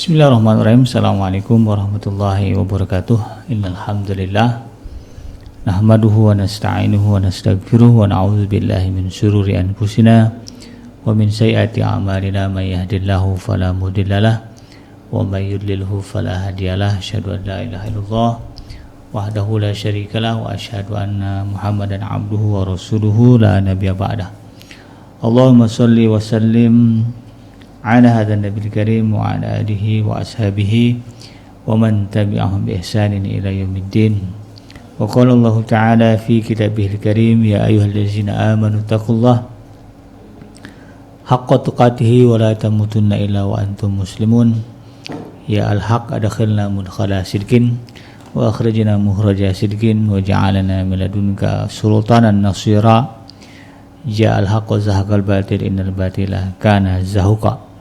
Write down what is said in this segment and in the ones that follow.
Bismillahirrahmanirrahim. Assalamualaikum warahmatullahi wabarakatuh. Innal hamdalillah nahmaduhu wa nasta'inuhu wa nastaghfiruh wa na'udzu billahi min syururi anfusina wa min sayyiati a'malina may yahdihillahu fala mudhillalah wa may yudlilhu fala hadiyalah. Asyhadu an la ilaha illallah wahdahu la syarikalah wa asyhadu anna Muhammadan abduhu wa rasuluhu la nabiyya ba'dah. Allahumma shalli wa sallim ala hadzal nabiyil karim wa ala alihi wa ashabihi wa man tabi'ahum bi ihsanin ila yaumiddin. Wa qala Allah ta'ala fi kitabihil karim ya ayyuhallazina amanu taqullaha haqqa tuqatih wa la tamutunna illa wa antum muslimun. Ya al-haq adkhilna mudkhala sidqin wa akhrijna mukhraja sidqin wa ja'alna min ladunka sultanan nasira. Ya al-haq wa zahaqal batil innal batila kana zahuqa.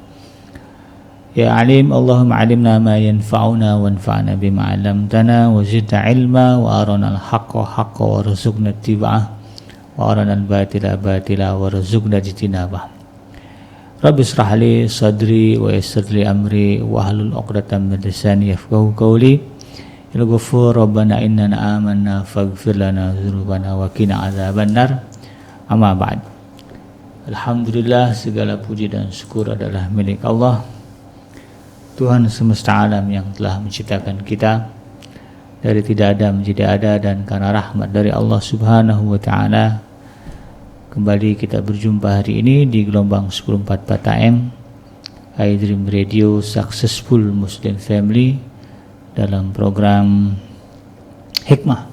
Ya alim, Allahumma alimna ma yanfa'una wanfa'na bima 'allamtana wa zidna ilma wa arana al-haqqa haqqa wa rzuqna ittiba'ah wa arana al-batila batila wa rzuqna ijtinabah. Rabbi israh li sadri wa yassir li amri wa hlul 'uqdatam min lisani yafqahu qawli. Ya Ghafur Rabbana innana amanna faghfir lana dzunubana wa qina adzabannar. Amma ba'd. Alhamdulillah, segala puji dan syukur adalah milik Allah, Tuhan semesta alam yang telah menciptakan kita dari tidak ada menjadi ada, dan karena rahmat dari Allah Subhanahu wa taala kembali kita berjumpa hari ini di gelombang 1044 AM iDream Radio Successful Muslim Family dalam program Hikmah,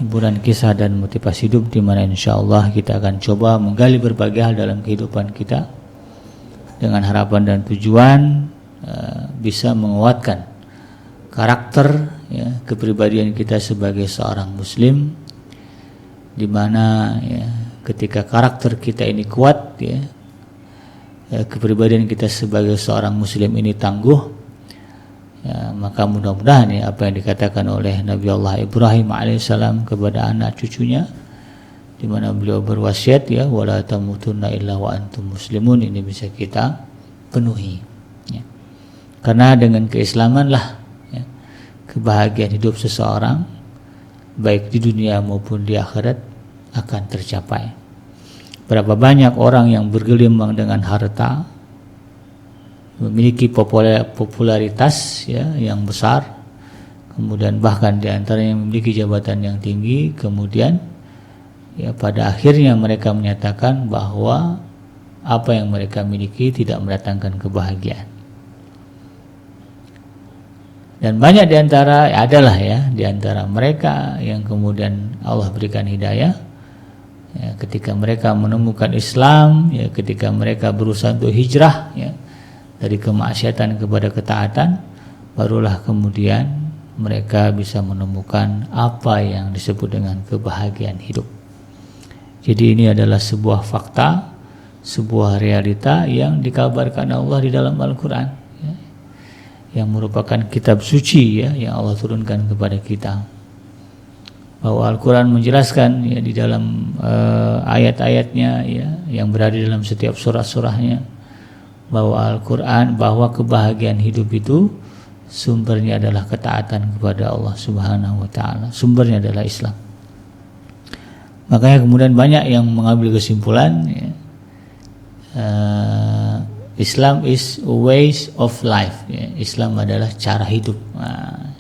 hiburan kisah dan motivasi hidup, di mana insyaallah kita akan coba menggali berbagai hal dalam kehidupan kita dengan harapan dan tujuan bisa menguatkan karakter, ya, kepribadian kita sebagai seorang muslim, di mana ya, ketika karakter kita ini kuat, ya, kepribadian kita sebagai seorang muslim ini tangguh, ya, maka mudah-mudahan ya, apa yang dikatakan oleh Nabi Allah Ibrahim alaihissalam kepada anak cucunya, di mana beliau berwasiat, ya, wala tamutunna illa wa antum muslimun, ini bisa kita penuhi. Karena dengan keislaman lah, ya, kebahagiaan hidup seseorang baik di dunia maupun di akhirat akan tercapai. Berapa banyak orang yang bergelimang dengan harta, memiliki popularitas, ya, yang besar, kemudian bahkan di antaranya memiliki jabatan yang tinggi, kemudian ya pada akhirnya mereka menyatakan bahwa apa yang mereka miliki tidak mendatangkan kebahagiaan. Dan banyak di antara adalah ya di antara mereka yang kemudian Allah berikan hidayah, ya, ketika mereka menemukan Islam, ya, ketika mereka berusaha untuk hijrah, ya, dari kemaksiatan kepada ketaatan, barulah kemudian mereka bisa menemukan apa yang disebut dengan kebahagiaan hidup. Jadi ini adalah sebuah fakta, sebuah realita yang dikabarkan Allah di dalam Al-Quran, yang merupakan kitab suci, ya, yang Allah turunkan kepada kita. Bahwa Al-Quran menjelaskan, ya, di dalam ayat-ayatnya, ya, yang berada dalam setiap surah-surahnya, bahwa Al-Quran, bahwa kebahagiaan hidup itu sumbernya adalah ketaatan kepada Allah Subhanahu wa taala, sumbernya adalah Islam. Makanya kemudian banyak yang mengambil kesimpulan, ya, Islam is a ways of life, ya. Islam adalah cara hidup. Nah,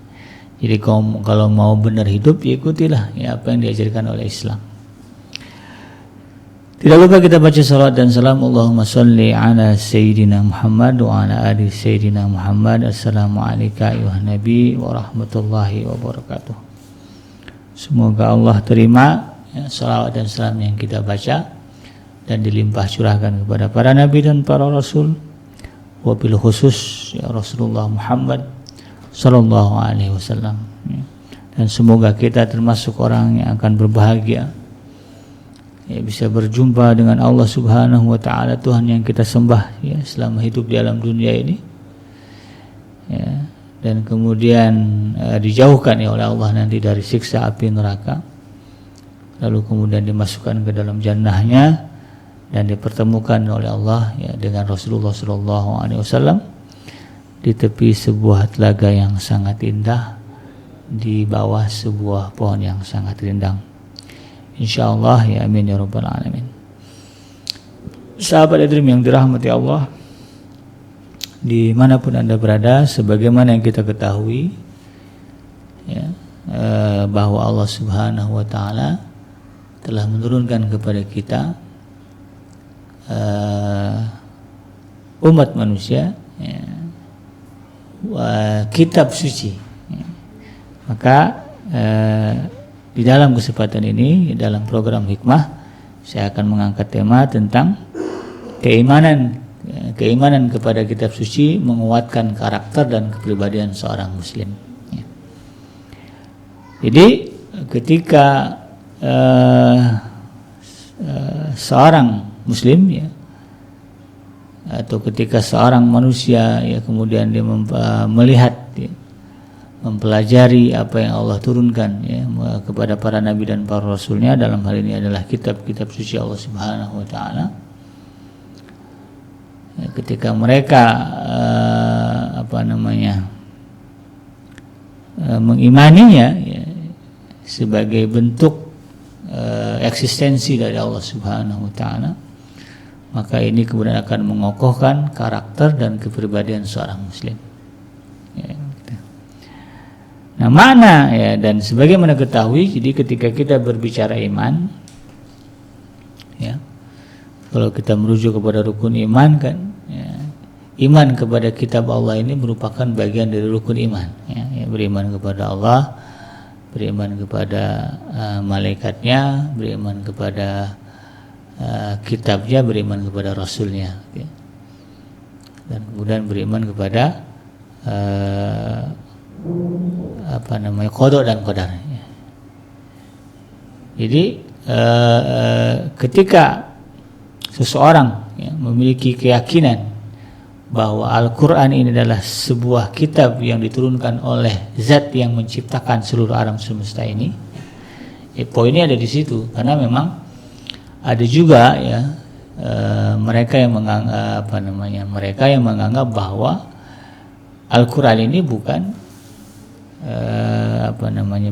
jadi kalau mau benar hidup, ya ikutilah, ya, apa yang diajarkan oleh Islam. Tidak lupa kita baca salawat dan salam, Allahumma sholli ala Sayyidina Muhammad wa ala ali Sayyidina Muhammad. Assalamualaikum ayuhan Nabi wa rahmatullahi wabarakatuh. Semoga Allah terima, ya, salawat dan salam yang kita baca dan dilimpah curahkan kepada para nabi dan para rasul, wabil khusus ya Rasulullah Muhammad sallallahu alaihi wasallam, ya. Dan semoga kita termasuk orang yang akan berbahagia, ya, bisa berjumpa dengan Allah Subhanahu wa taala, Tuhan yang kita sembah, ya, selama hidup di alam dunia ini, ya, dan kemudian dijauhkan, ya, oleh Allah nanti dari siksa api neraka, lalu kemudian dimasukkan ke dalam jannahnya dan dipertemukan oleh Allah, ya, dengan Rasulullah SAW di tepi sebuah telaga yang sangat indah, di bawah sebuah pohon yang sangat rindang. Insyaallah ya amin ya rabbal alamin. Sahabat Edream yang dirahmati Allah, dimanapun Anda berada, sebagaimana yang kita ketahui ya, bahwa Allah Subhanahu wa Ta'ala telah menurunkan kepada kita umat manusia ya, kitab suci ya. Maka di dalam kesempatan ini, dalam program Hikmah, saya akan mengangkat tema tentang keimanan kepada kitab suci menguatkan karakter dan kepribadian seorang muslim ya. Jadi ketika seorang muslim ya, atau ketika seorang manusia ya kemudian dia melihat ya, mempelajari apa yang Allah turunkan ya kepada para nabi dan para rasulnya, dalam hal ini adalah kitab-kitab suci Allah Subhanahu wa Ta'ala. Ya, ketika mereka mengimaninya ya, sebagai bentuk eksistensi dari Allah Subhanahu wa Ta'ala, maka ini kemudian akan mengokohkan karakter dan kepribadian seorang muslim ya, gitu. Nah, mana ya, dan sebagaimana ketahui, jadi ketika kita berbicara iman ya, kalau kita merujuk kepada rukun iman kan ya, iman kepada kitab Allah ini merupakan bagian dari rukun iman ya, beriman kepada Allah, beriman kepada malaikatnya, beriman kepada kitabnya, beriman kepada rasulnya ya. Dan kemudian beriman kepada qada dan qadar ya. Jadi ketika seseorang ya, memiliki keyakinan bahwa Al-Quran ini adalah sebuah kitab yang diturunkan oleh Zat yang menciptakan seluruh alam semesta ini, poinnya ada di situ. Karena memang ada juga ya mereka yang menganggap bahwa Al-Quran ini bukan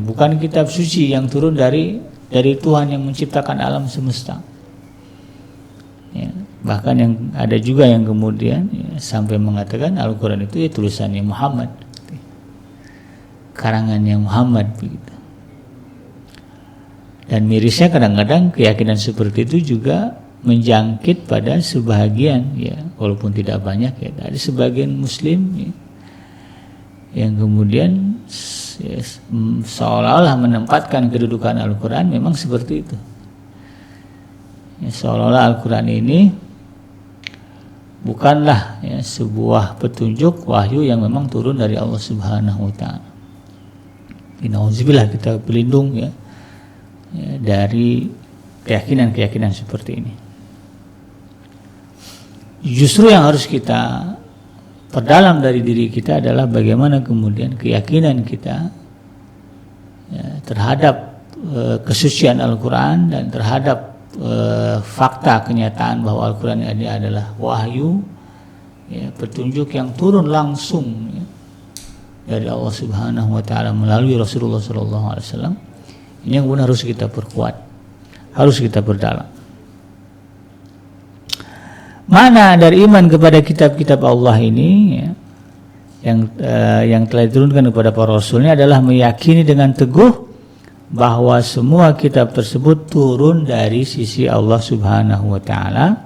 bukan kitab suci yang turun dari Tuhan yang menciptakan alam semesta. Ya, bahkan yang ada juga yang kemudian ya, sampai mengatakan Al-Quran itu ya tulisannya Muhammad, karangannya Muhammad begitu. Dan mirisnya kadang-kadang keyakinan seperti itu juga menjangkit pada sebagian ya, walaupun tidak banyak ya, ada sebagian muslim ya, yang kemudian ya, seolah-olah menempatkan kedudukan Al-Quran memang seperti itu. Ya, seolah-olah Al-Quran ini bukanlah ya, sebuah petunjuk wahyu yang memang turun dari Allah Subhanahu wa Ta'ala. Nauzubillah, kita berlindung ya, dari keyakinan-keyakinan seperti ini. Justru yang harus kita perdalam dari diri kita adalah bagaimana kemudian keyakinan kita ya, terhadap kesucian Al-Quran dan terhadap fakta kenyataan bahwa Al-Quran ini adalah wahyu ya, petunjuk yang turun langsung ya, dari Allah Subhanahu wa Ta'ala melalui Rasulullah SAW. Ini yang benar harus kita perkuat, harus kita perdalam. Mana dari iman kepada kitab-kitab Allah ini ya, yang telah diturunkan kepada para rasulnya adalah meyakini dengan teguh bahwa semua kitab tersebut turun dari sisi Allah Subhanahu wa Ta'ala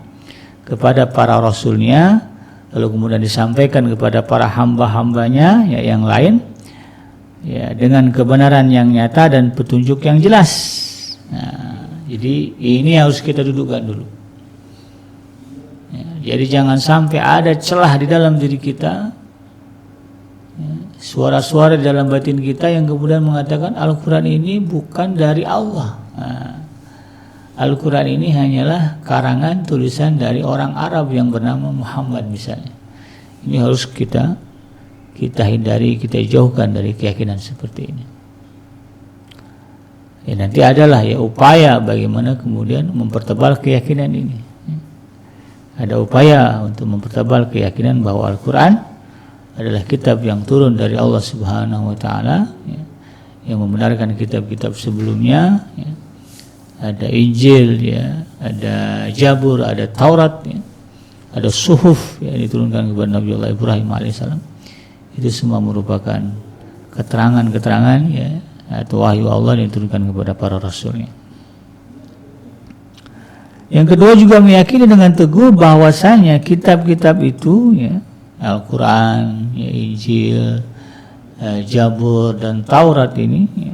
kepada para rasulnya, lalu kemudian disampaikan kepada para hamba-hambanya ya, yang lain ya, dengan kebenaran yang nyata dan petunjuk yang jelas. Nah, jadi ini harus kita dudukkan dulu ya, jadi jangan sampai ada celah di dalam diri kita ya, suara-suara di dalam batin kita yang kemudian mengatakan Al-Quran ini bukan dari Allah. Nah, Al-Quran ini hanyalah karangan tulisan dari orang Arab yang bernama Muhammad misalnya. Ini harus kita hindari, kita jauhkan dari keyakinan seperti ini. Ya, nanti adalah ya upaya bagaimana kemudian mempertebal keyakinan ini. Ada upaya untuk mempertebal keyakinan bahwa Al-Quran adalah kitab yang turun dari Allah Subhanahu wa taala, ya, yang membenarkan kitab-kitab sebelumnya, ya. Ada Injil, ya, ada Zabur, ada Taurat, ya. Ada Suhuf yang diturunkan kepada Nabiullah Ibrahim alaihissalam. Itu semua merupakan keterangan-keterangan, ya, atau wahyu Allah yang diturunkan kepada para rasulnya. Yang kedua juga meyakini dengan teguh bahwasanya kitab-kitab itu, ya, Al-Quran, ya, Injil, Zabur dan Taurat ini, ya,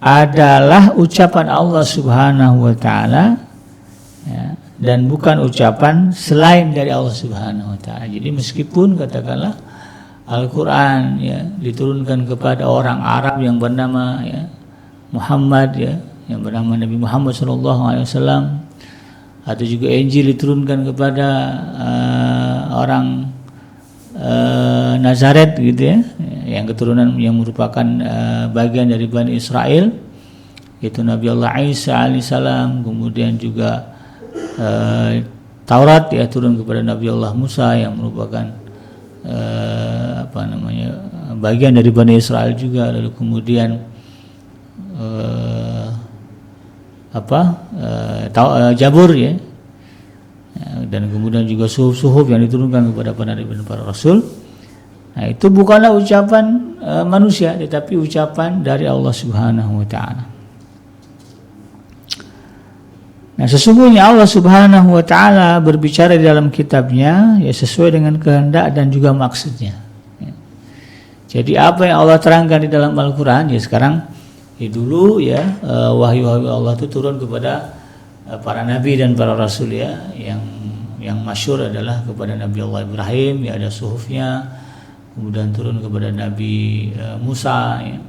adalah ucapan Allah Subhanahu wa taala, ya, dan bukan ucapan selain dari Allah Subhanahu wa taala. Jadi meskipun katakanlah Al-Quran, ya, diturunkan kepada orang Arab yang bernama, ya, Muhammad, ya, yang bernama Nabi Muhammad SAW, atau juga Injil diturunkan kepada orang Nazaret gitu, ya, yang keturunan yang merupakan bagian dari Bani Israel, yaitu Nabi Allah Isa alaihissalam. Kemudian juga Taurat, ya, turun kepada Nabi Allah Musa yang merupakan bagian dari Bani Israel juga. Lalu kemudian Zabur, ya, dan kemudian juga suhuf yang diturunkan kepada para nabi dan para rasul. Nah, itu bukanlah ucapan manusia, tetapi ucapan dari Allah Subhanahu wa taala. Nah, sesungguhnya Allah Subhanahu wa taala berbicara di dalam kitabnya, ya, sesuai dengan kehendak dan juga maksudnya, ya. Jadi apa yang Allah terangkan di dalam Al-Qur'an, ya, sekarang, ya, dulu, ya, wahyu-wahyu Allah itu turun kepada para nabi dan para rasul, ya, yang masyhur adalah kepada Nabi Allah Ibrahim, ya, ada suhufnya. Kemudian turun kepada Nabi Musa, ya,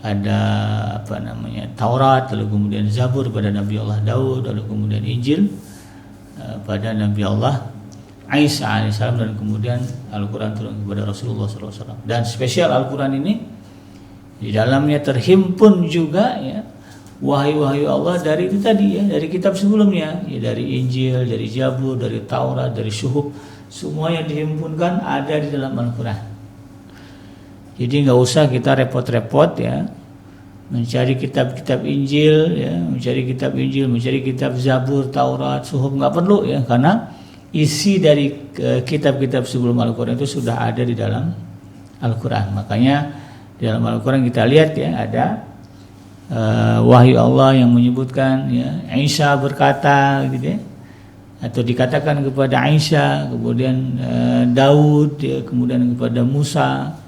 ada Taurat, lalu kemudian Zabur pada Nabi Allah Daud, lalu kemudian Injil pada Nabi Allah Isa alaihissalam, dan kemudian Al-Quran turun kepada Rasulullah SAW. Dan spesial Al-Quran ini di dalamnya terhimpun juga, ya, wahyu-wahyu Allah dari itu tadi, ya, dari kitab sebelumnya, ya, dari Injil, dari Zabur, dari Taurat, dari Suhuf, semua yang dihimpunkan ada di dalam Al-Quran. Jadi nggak usah kita repot-repot, ya, mencari kitab-kitab Injil, ya, mencari kitab Zabur, Taurat, Suhuf, nggak perlu, ya, karena isi dari kitab-kitab sebelum Al-Quran itu sudah ada di dalam Al-Quran. Makanya di dalam Al-Quran kita lihat, ya, ada wahyu Allah yang menyebutkan, ya, Isa berkata, gitu, ya, atau dikatakan kepada Isa, kemudian Daud, ya, kemudian kepada Musa,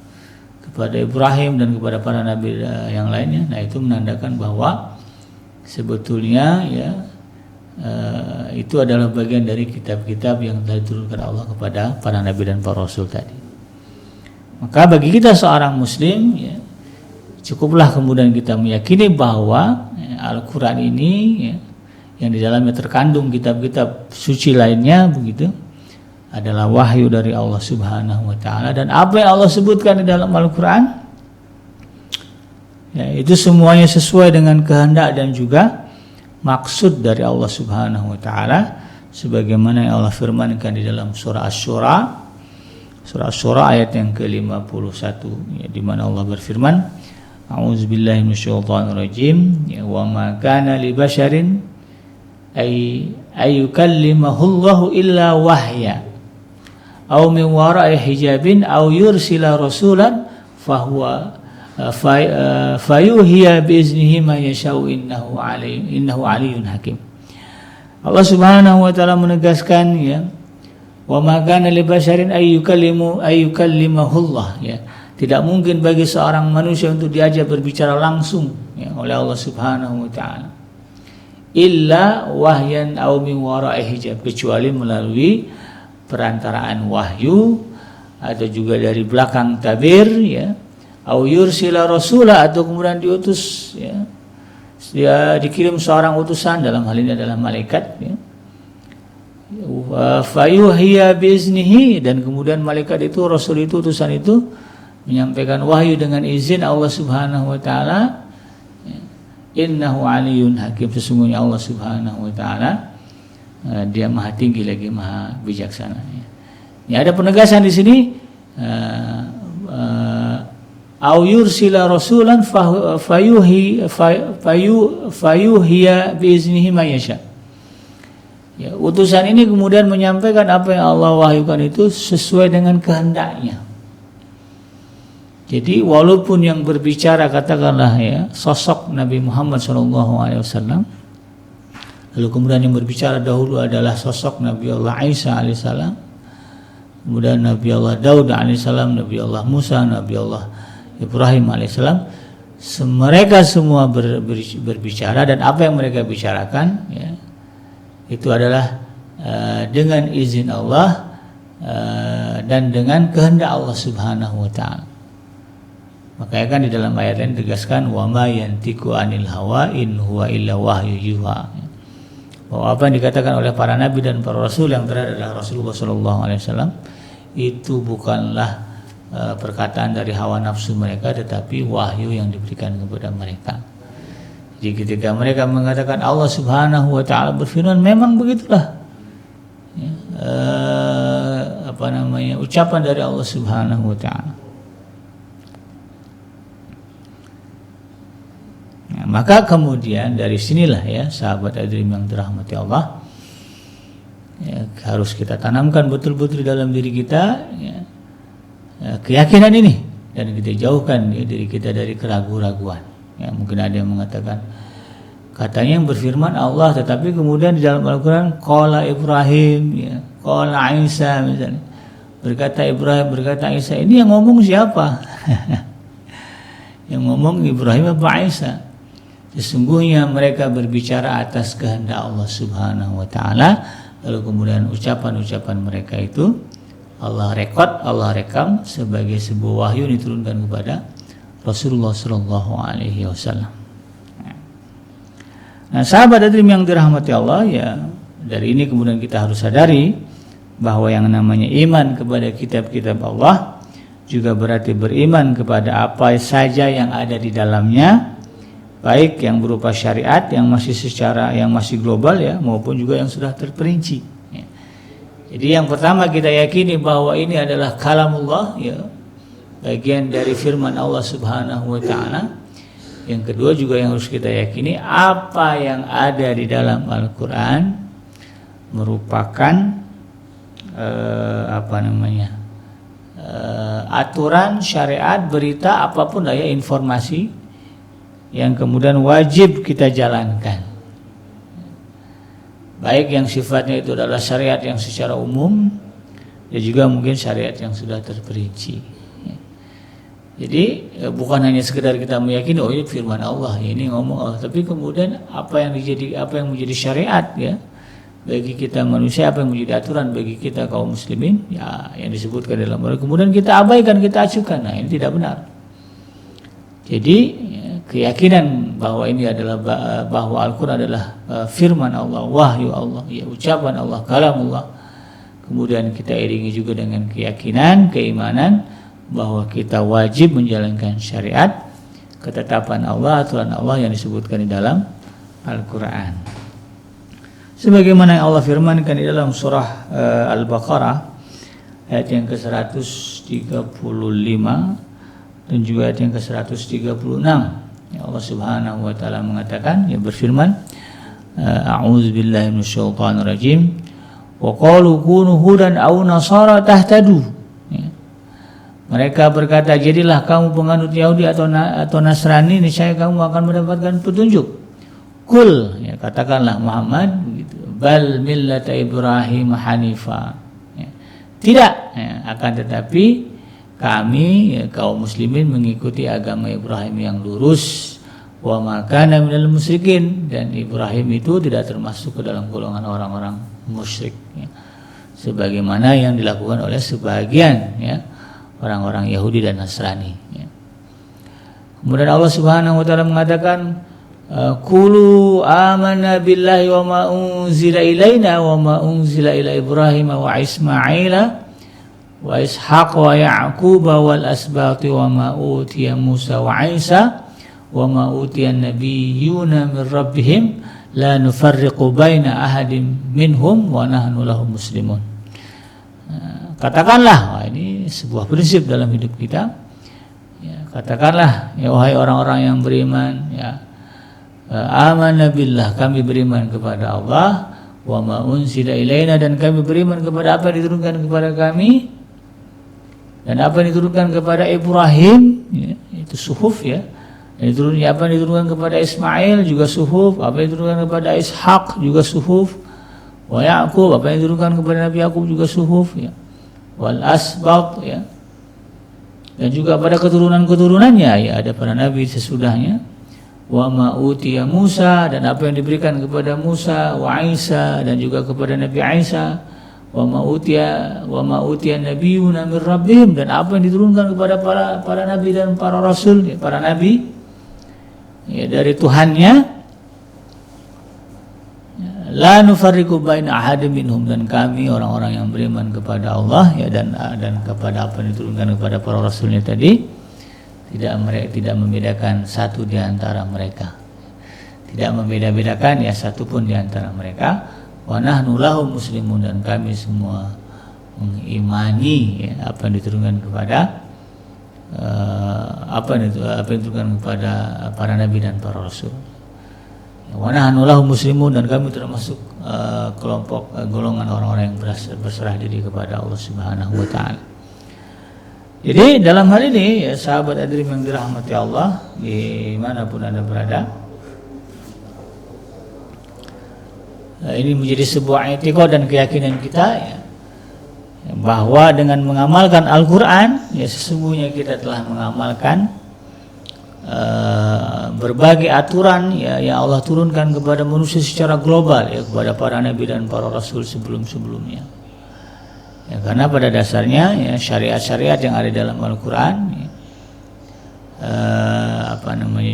kepada Ibrahim, dan kepada para nabi yang lainnya. Nah, itu menandakan bahwa sebetulnya, ya, itu adalah bagian dari kitab-kitab yang telah diturunkan Allah kepada para nabi dan para rasul tadi. Maka bagi kita seorang muslim, ya, cukuplah kemudian kita meyakini bahwa, ya, Al-Quran ini, ya, yang di dalamnya terkandung kitab-kitab suci lainnya, begitu, adalah wahyu dari Allah Subhanahu wa taala. Dan apa yang Allah sebutkan di dalam Al-Quran, ya, itu semuanya sesuai dengan kehendak dan juga maksud dari Allah Subhanahu wa taala, sebagaimana yang Allah firmankan di dalam surah Asy-Syura ayat yang ke-51, ya, di mana Allah berfirman, A'udzubillahi minasyaitonirrajim, ya, wa ma kana li basyarin ayyukallimahullahu illa wahya aw min wara'i hijabin aw yursila rasulan fahuwa fayuhiya biiznihi ma yasha'u innahu aliyyun hakim. Allah Subhanahu wa taala menegaskan, ya, wa ma kana li basyarin ayyukallimahullah, ya, tidak mungkin bagi seorang manusia untuk diajak berbicara langsung, ya, oleh Allah Subhanahu wa taala, illa wahyan aw min wara'i hijab, kecuali melalui perantaraan wahyu atau juga dari belakang tabir, ya, aw yursila rasula, atau kemudian diutus, ya, dia dikirim seorang utusan, dalam hal ini adalah malaikat, ya, fayuhiya biiznihi, dan kemudian malaikat itu, rasul itu, utusan itu menyampaikan wahyu dengan izin Allah Subhanahu wa taala, ya, innahu aliyyun hakim, sesungguhnya Allah Subhanahu wa taala Dia maha tinggi lagi maha bijaksana. Ya, ada penegasan di sini. Au yursila rasulan fayuhiya biiznihi ma yasha. Ya, utusan ini kemudian menyampaikan apa yang Allah wahyukan itu sesuai dengan kehendaknya. Jadi walaupun yang berbicara katakanlah ya sosok Nabi Muhammad SAW, lalu kemudian yang berbicara dahulu adalah sosok Nabi Allah Isa alaihissalam, kemudian Nabi Allah Daud alaihissalam, Nabi Allah Musa, Nabi Allah Ibrahim alaihissalam, mereka semua berbicara, dan apa yang mereka bicarakan ya, itu adalah dengan izin Allah dan dengan kehendak Allah Subhanahu wa taala. Makanya kan di dalam ayat lain tegaskan wa ma yantiqu anil hawa in huwa illa wahyu yuha. Bahwa apa yang dikatakan oleh para nabi dan para rasul yang terakhir adalah Rasulullah SAW itu bukanlah perkataan dari hawa nafsu mereka, tetapi wahyu yang diberikan kepada mereka. Jadi ketika mereka mengatakan Allah Subhanahu wa taala berfirman, memang begitulah ya, ucapan dari Allah Subhanahu wa taala. Nah, maka kemudian dari sinilah ya sahabat Adrim yang dirahmati Allah ya, harus kita tanamkan betul-betul di dalam diri kita ya, keyakinan ini, dan kita jauhkan ya, diri kita dari keraguan-raguan. Ya, mungkin ada yang mengatakan katanya yang berfirman Allah, tetapi kemudian di dalam Al-Quran qala Ibrahim ya, qala Isa misalnya, berkata Ibrahim, berkata Isa, ini yang ngomong siapa? Yang ngomong Ibrahim apa Isa? Sesungguhnya mereka berbicara atas kehendak Allah Subhanahu wa taala, lalu kemudian ucapan-ucapan mereka itu Allah rekam sebagai sebuah wahyu diturunkan kepada Rasulullah Sallallahu Alaihi Wasallam. Nah, sahabat Adrim yang dirahmati Allah ya, dari ini kemudian kita harus sadari bahwa yang namanya iman kepada kitab-kitab Allah juga berarti beriman kepada apa saja yang ada di dalamnya, baik yang berupa syariat yang masih global ya, maupun juga yang sudah terperinci. Jadi yang pertama kita yakini bahwa ini adalah kalamullah ya, bagian dari firman Allah Subhanahu wa taala. Yang kedua juga yang harus kita yakini apa yang ada di dalam Al-Qur'an merupakan aturan, syariat, berita, apapun lah ya, informasi yang kemudian wajib kita jalankan. Baik yang sifatnya itu adalah syariat yang secara umum, dan juga mungkin syariat yang sudah terperinci. Jadi bukan hanya sekedar kita meyakini oh ini firman Allah, ya, ini ngomong Allah, tapi kemudian apa yang menjadi syariat ya bagi kita manusia, apa yang menjadi aturan bagi kita kaum muslimin ya, yang disebutkan dalam Al-Quran, kemudian kita abaikan, kita acukan. Nah, ini tidak benar. Jadi keyakinan bahwa ini adalah bahwa Al-Quran adalah firman Allah, wahyu Allah, ya, ucapan Allah, kalamullah. Kemudian kita iringi juga dengan keyakinan, keimanan bahwa kita wajib menjalankan syariat, ketetapan Allah, aturan Allah yang disebutkan di dalam Al-Quran. Sebagaimana yang Allah firmankan di dalam surah Al-Baqarah ayat yang ke-135 dan juga ayat yang ke-136. Ya, Allah Subhanahu wa taala mengatakan, ya, berfirman, a'udzubillahi minasyaitonir rajim, wa qalu kunu hudan aw nasara tahtadu. Ya. Mereka berkata, jadilah kamu penganut Yahudi atau Nasrani, niscaya kamu akan mendapatkan petunjuk. Kul, ya, katakanlah Muhammad begitu, bal millata Ibrahim hanifa. Ya. Tidak, ya, akan tetapi kami ya, kaum muslimin mengikuti agama Ibrahim yang lurus, wa ma kana minal musyrikin, dan Ibrahim itu tidak termasuk ke dalam golongan orang-orang musyrik ya, sebagaimana yang dilakukan oleh sebagian ya orang-orang Yahudi dan Nasrani ya. Kemudian Allah Subhanahu wa taala mengatakan, qulu amanna billahi wa ma unzila ilaina wa ma unzila ila Ibrahim wa Ismaila wa Ishaq wa Ya'qub wal asbati wa ma utiya Musa wa Isa wa ma utiya an-nabiyyuna min rabbihim la nufarriqu baina ahadin minhum wa nahnu lahu muslimun. Katakanlah, ini sebuah prinsip dalam hidup kita. Ya, katakanlah, ya wahai orang-orang yang beriman, ya amanna billah, kami beriman kepada Allah, wa ma unsila ilaina, dan kami beriman kepada apa yang diturunkan kepada kami dan apa yang diturunkan kepada Ibrahim, ya, itu suhuf ya. Apa yang diturunkan kepada Ismail juga suhuf, apa yang diturunkan kepada Ishak juga suhuf, wa Yaqub, apa yang diturunkan kepada Nabi Yaqub juga suhuf ya. Wal asbab ya. Dan juga pada keturunan-keturunannya ya, ada para nabi sesudahnya. Wa ma utiya Musa, dan apa yang diberikan kepada Musa, wa Isa, dan juga kepada Nabi Isa. Wa ma utiya nabiyuna min rabbihim, dan apa yang diturunkan kepada para nabi dan para rasul ya, para nabi ya, dari Tuhannya. La nufarriqu baina ahadin minhum, dan kami orang-orang yang beriman kepada Allah ya, dan kepada apa yang diturunkan kepada para rasulnya tadi, tidak membedakan satu di antara mereka, tidak membeda-bedakan ya satu pun di antara mereka. Wa nahnu lahu muslimun, dan kami semua mengimani ya, apa yang diturunkan kepada apa yang diturunkan kepada para nabi dan para rasul. Wa nahnu lahu muslimun, dan kami termasuk kelompok golongan orang-orang yang berserah diri kepada Allah Subhanahu wa taala. Jadi dalam hal ini ya, sahabat Adrim yang dirahmati Allah dimanapun Anda berada, ini menjadi sebuah etika dan keyakinan kita ya, bahwa dengan mengamalkan Al-Quran ya, sesungguhnya kita telah mengamalkan berbagai aturan ya, yang Allah turunkan kepada manusia secara global ya, kepada para nabi dan para rasul sebelum-sebelumnya ya, karena pada dasarnya ya, syariat-syariat yang ada dalam Al-Quran ya,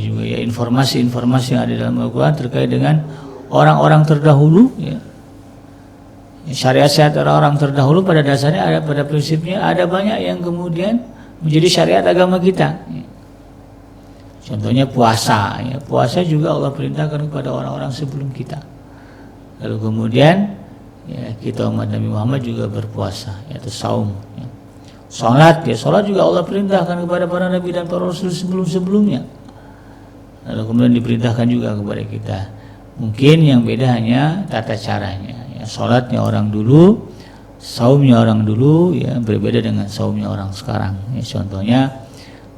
juga ya, informasi-informasi yang ada dalam Al-Quran terkait dengan orang-orang terdahulu ya. Syariat-syariat orang-orang terdahulu pada dasarnya ada, pada prinsipnya ada banyak yang kemudian menjadi syariat agama kita ya. Contohnya puasa ya. Puasa juga Allah perintahkan kepada orang-orang sebelum kita. Lalu kemudian ya, kita umat Nabi Muhammad juga berpuasa, yaitu saum ya. Salat ya, salat juga Allah perintahkan kepada para nabi dan para rasul sebelum-sebelumnya. Lalu kemudian diperintahkan juga kepada kita. Mungkin yang beda hanya tata caranya ya. Salatnya orang dulu, saumnya orang dulu ya, berbeda dengan saumnya orang sekarang ya. Contohnya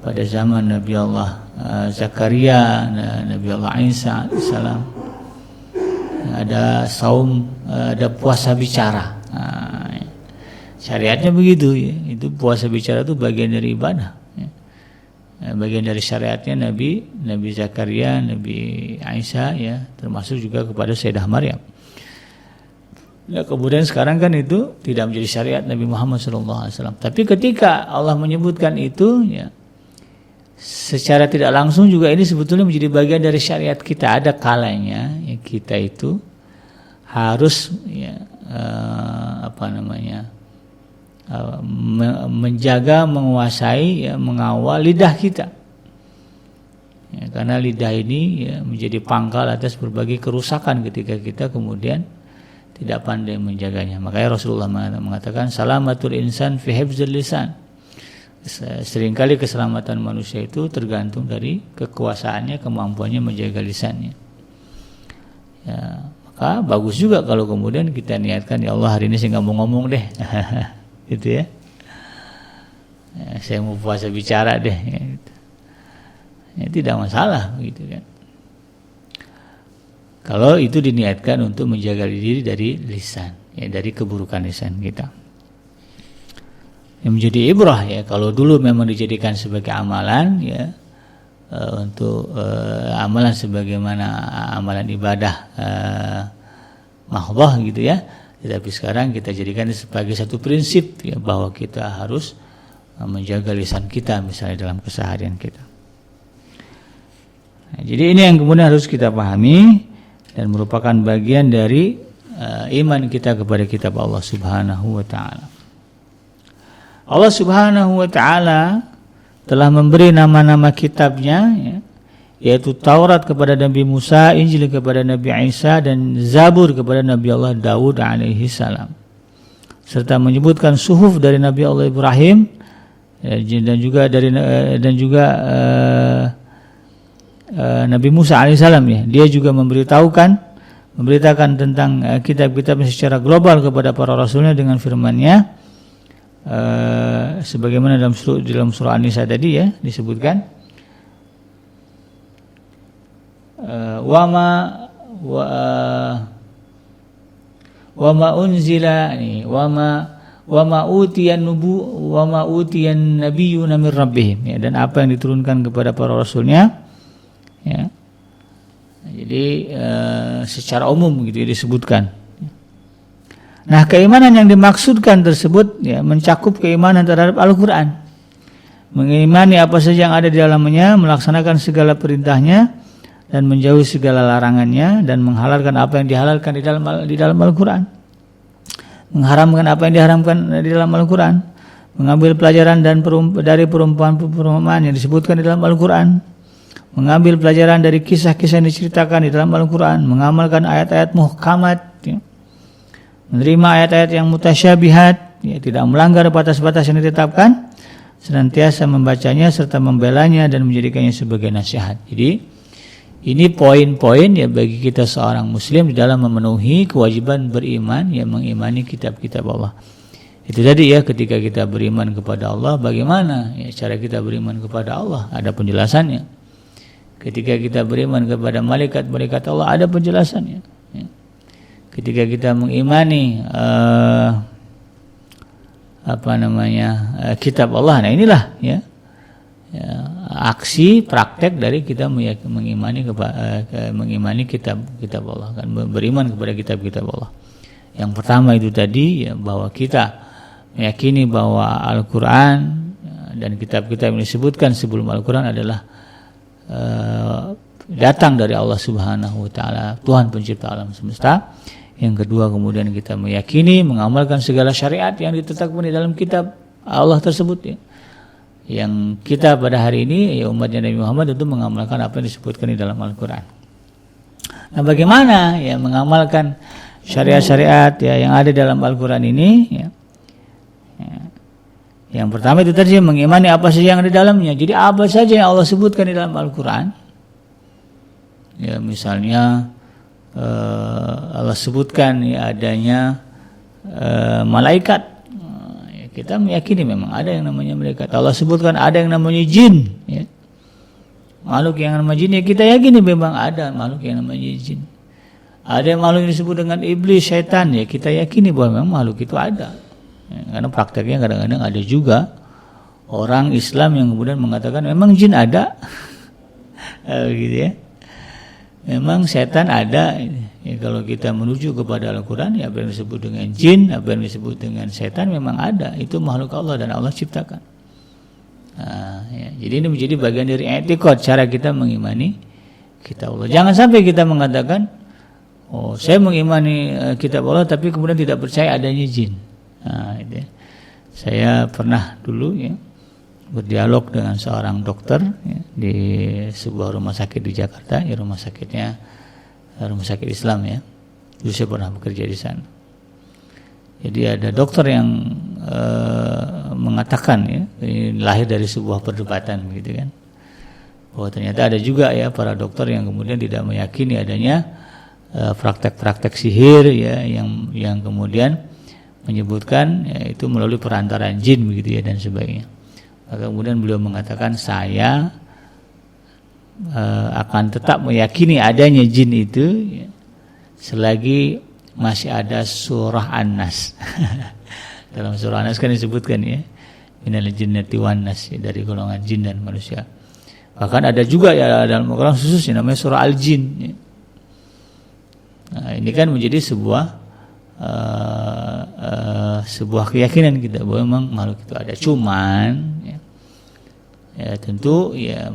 pada zaman Nabi Allah Zakaria, Nabi Allah Isa alaihissalam, ada saum, ada puasa bicara. Nah, syariatnya begitu ya. Itu puasa bicara itu bagian dari ibadah ya. Bagian dari syariatnya Nabi Zakaria, Nabi Isa ya, termasuk juga kepada Sayyidah Maryam. Nah, kemudian sekarang kan itu tidak menjadi syariat Nabi Muhammad SAW. Tapi ketika Allah menyebutkan itu ya, secara tidak langsung juga ini sebetulnya menjadi bagian dari syariat kita. Ada kalanya ya, kita itu harus ya, menjaga, menguasai ya, mengawal lidah kita ya, karena lidah ini ya, menjadi pangkal atas berbagai kerusakan ketika kita kemudian tidak pandai menjaganya. Makanya Rasulullah mengatakan salamatul insan fi hifdzil lisan. Seringkali keselamatan manusia itu tergantung dari kekuasaannya, kemampuannya menjaga lisannya ya, maka bagus juga kalau kemudian kita niatkan, ya Allah hari ini saya nggak mau ngomong deh gitu ya, saya mau puasa bicara deh ya, gitu. Ya, tidak masalah begitu kan, kalau itu diniatkan untuk menjaga diri dari lisan ya, dari keburukan lisan kita. Yang menjadi ibrah ya, kalau dulu memang dijadikan sebagai amalan ya, untuk amalan sebagaimana amalan ibadah mahdhah gitu ya, tetapi sekarang kita jadikan sebagai satu prinsip ya, bahwa kita harus menjaga lisan kita misalnya dalam keseharian kita. Nah, jadi ini yang kemudian harus kita pahami dan merupakan bagian dari iman kita kepada kitab Allah Subhanahu wa taala. Allah Subhanahu wa taala telah memberi nama-nama kitabnya ya, yaitu Taurat kepada Nabi Musa, Injil kepada Nabi Isa, dan Zabur kepada Nabi Allah Daud alaihi salam, serta menyebutkan suhuf dari Nabi Allah Ibrahim dan juga Nabi Musa alaihissalam ya. Dia juga memberitakan tentang kitab-kitab secara global kepada para rasulnya dengan firman-Nya, sebagaimana dalam surah An-Nisa tadi ya disebutkan, wama unzila wama utiyan nabiyyuna min rabbihim ya, dan apa yang diturunkan kepada para rasulnya ya. Jadi secara umum gitu ya disebutkan. Nah, keimanan yang dimaksudkan tersebut ya mencakup keimanan terhadap Al-Qur'an, mengimani apa saja yang ada di dalamnya, melaksanakan segala perintahnya dan menjauhi segala larangannya, dan menghalalkan apa yang dihalalkan di dalam Al-Qur'an, mengharamkan apa yang diharamkan di dalam Al-Qur'an, mengambil pelajaran dari perumpamaan yang disebutkan di dalam Al-Qur'an, mengambil pelajaran dari kisah-kisah yang diceritakan di dalam Al-Qur'an, mengamalkan ayat-ayat muhkamat ya, menerima ayat-ayat yang mutasyabihat ya, tidak melanggar batas-batas yang ditetapkan, senantiasa membacanya serta membelanya dan menjadikannya sebagai nasihat. Jadi ini poin-poin ya bagi kita seorang muslim di dalam memenuhi kewajiban beriman, ya mengimani kitab-kitab Allah. Itu tadi ya, ketika kita beriman kepada Allah, bagaimana ya cara kita beriman kepada Allah, ada penjelasannya. Ketika kita beriman kepada malaikat-malaikat Allah, ada penjelasannya ya. Ketika kita mengimani kitab Allah, nah inilah ya aksi praktek dari kita mengimani kitab Allah, kan, beriman kepada kitab-kitab Allah. Yang pertama itu tadi ya, bahwa kita meyakini bahwa Al-Qur'an dan kitab-kitab yang disebutkan sebelum Al-Qur'an adalah datang dari Allah Subhanahu wa taala, Tuhan pencipta alam semesta. Yang kedua, kemudian kita meyakini mengamalkan segala syariat yang ditetapkan di dalam kitab Allah tersebut ya. Yang kita pada hari ini ya umatnya Nabi Muhammad itu mengamalkan apa yang disebutkan di dalam Al-Qur'an. Nah, bagaimana ya mengamalkan syariat-syariat ya yang ada dalam Al-Qur'an ini ya. Yang pertama itu tadi mengimani apa saja yang ada di dalamnya. Jadi apa saja yang Allah sebutkan di dalam Al-Qur'an. Ya misalnya Allah sebutkan ya adanya malaikat. Kita meyakini memang ada yang namanya malaikat. Allah sebutkan ada yang namanya jin ya. Makhluk yang namanya jin ya kita yakini memang ada makhluk yang namanya jin. Ada makhluk yang disebut dengan iblis, syaitan ya kita yakini bahwa memang makhluk itu ada ya, karena prakteknya kadang-kadang ada juga orang Islam yang kemudian mengatakan memang jin ada gitu ya, memang setan ada ya. Kalau kita menuju kepada Al-Qur'an ya apa yang disebut dengan jin, apa yang disebut dengan setan memang ada, itu makhluk Allah dan Allah ciptakan. Nah, ya, jadi ini menjadi bagian dari etikot cara kita mengimani kitab Allah. Jangan sampai kita mengatakan oh saya mengimani kitab Allah tapi kemudian tidak percaya adanya jin. Nah, itu ya. Saya pernah dulu ya berdialog dengan seorang dokter ya, di sebuah rumah sakit di Jakarta, ya rumah sakit Islam ya. Dulu saya pernah bekerja di sana. Jadi ada dokter yang mengatakan ya, ini lahir dari sebuah perdebatan begitu kan, bahwa ternyata ada juga ya para dokter yang kemudian tidak meyakini adanya praktek-praktek sihir ya yang kemudian menyebutkan ya, itu melalui perantaraan jin begitu ya dan sebagainya. Maka kemudian beliau mengatakan saya akan tetap meyakini adanya jin itu ya, selagi masih ada surah An-Nas. Dalam surah An-Nas kan disebutkan ya minal jinnati wan nas ya, dari golongan jin dan manusia. Bahkan ada juga ya dalam Al-Qur'an khusus namanya surah Al-Jin ya. Nah, ini kan menjadi sebuah keyakinan kita bahwa memang makhluk itu ada. Cuman ya tentu ya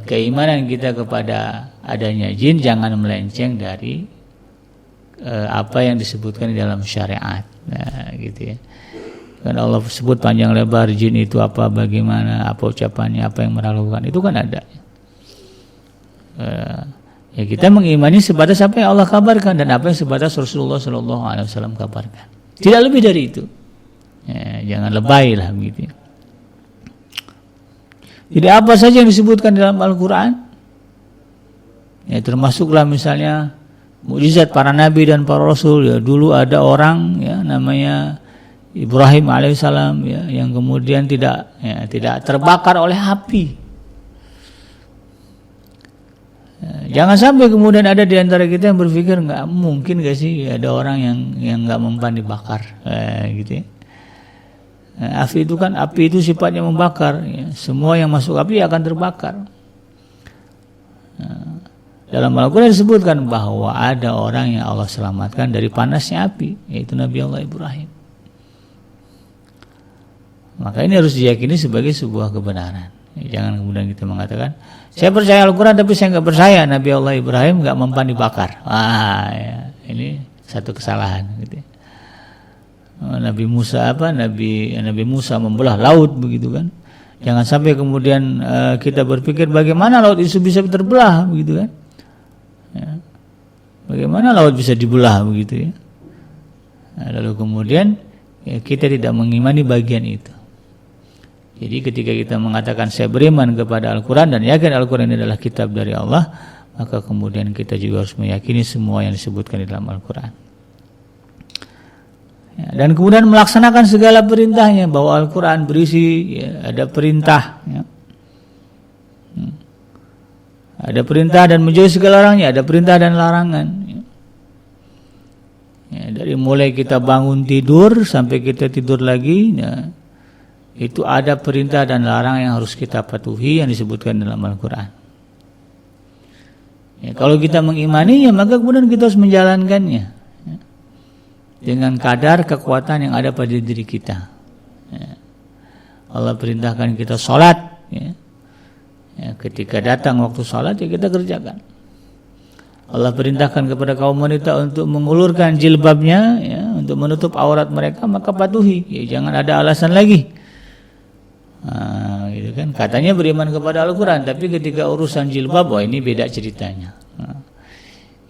keimanan kita kepada adanya jin jangan melenceng dari apa yang disebutkan di dalam syariat. Nah, gitu ya. Kan Allah sebut panjang lebar jin itu apa, bagaimana, apa ucapannya, apa yang melakukan, itu kan ada. Ya kita mengimani sebatas apa yang Allah kabarkan dan apa yang sebatas Rasulullah SAW kabarkan. Tidak lebih dari itu. Ya, jangan lebay lah begitu. Jadi apa saja yang disebutkan dalam Al-Quran, ya termasuklah misalnya mukjizat para nabi dan para rasul. Ya, dulu ada orang ya namanya Ibrahim alaihissalam ya, yang kemudian tidak terbakar oleh api. Jangan sampai kemudian ada di antara kita yang berpikir nggak mungkin gak sih ada orang yang nggak mempan dibakar, gitu ya. Api itu sifatnya membakar. Ya. Semua yang masuk api akan terbakar. Dalam Al-Quran disebutkan bahwa ada orang yang Allah selamatkan dari panasnya api, yaitu Nabi Allah Ibrahim. Maka ini harus diyakini sebagai sebuah kebenaran. Jangan kemudian kita mengatakan, saya percaya Al-Quran tapi saya nggak percaya Nabi Allah Ibrahim nggak mempan dibakar. Ya, ini satu kesalahan. Gitu. Nabi Musa membelah laut begitu kan. Jangan sampai kemudian kita berpikir bagaimana laut itu bisa terbelah begitu kan. Ya. Bagaimana laut bisa dibelah begitu ya. Lalu kemudian ya, kita tidak mengimani bagian itu. Jadi ketika kita mengatakan saya beriman kepada Al-Quran dan yakin Al-Quran ini adalah kitab dari Allah, maka kemudian kita juga harus meyakini semua yang disebutkan di dalam Al-Quran. Ya, dan kemudian melaksanakan segala perintahnya, bahwa Al-Quran berisi ya, ada perintah. Ya. Ada perintah dan menjauhi segala orangnya, ada perintah dan larangan. Ya. Ya, dari mulai kita bangun tidur sampai kita tidur lagi, ya, itu ada perintah dan larangan yang harus kita patuhi yang disebutkan dalam Al-Quran. Ya, kalau kita mengimaninya, maka kemudian kita harus menjalankannya ya, dengan kadar kekuatan yang ada pada diri kita. Ya. Allah perintahkan kita sholat. Ya. Ya, ketika datang waktu sholat, ya kita kerjakan. Allah perintahkan kepada kaum wanita untuk mengulurkan jilbabnya, ya, untuk menutup aurat mereka, maka patuhi. Ya, jangan ada alasan lagi. Gitu kan. Katanya beriman kepada Al-Quran, tapi ketika urusan jilbab, ini beda ceritanya.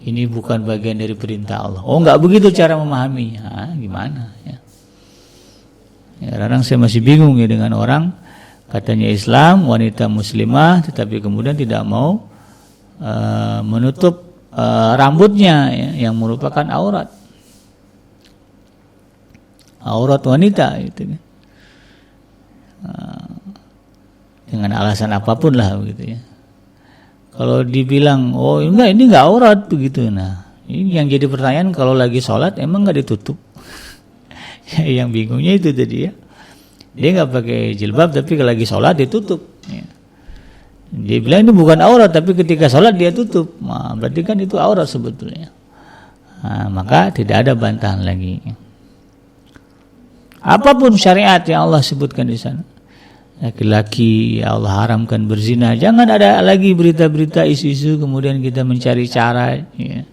Ini bukan bagian dari perintah Allah. Oh, enggak begitu cara memahaminya. Gimana? Ya. Kadang saya masih bingung ya dengan orang katanya Islam, wanita muslimah, tetapi kemudian tidak mau menutup rambutnya ya, yang merupakan aurat wanita gitu kan. Dengan alasan apapun lah begitu ya. Kalau dibilang enggak ini enggak aurat begitu, nah ini yang jadi pertanyaan, kalau lagi sholat emang enggak ditutup? Yang bingungnya itu tadi ya, dia enggak pakai jilbab tapi kalau lagi sholat ditutup ya. Dia bilang ini bukan aurat, tapi ketika sholat dia tutup, berarti kan itu aurat sebetulnya. Maka tidak ada bantahan lagi. Apapun syariat yang Allah sebutkan di sana, laki-laki ya Allah haramkan berzina, jangan ada lagi berita-berita isu-isu kemudian kita mencari cara ya,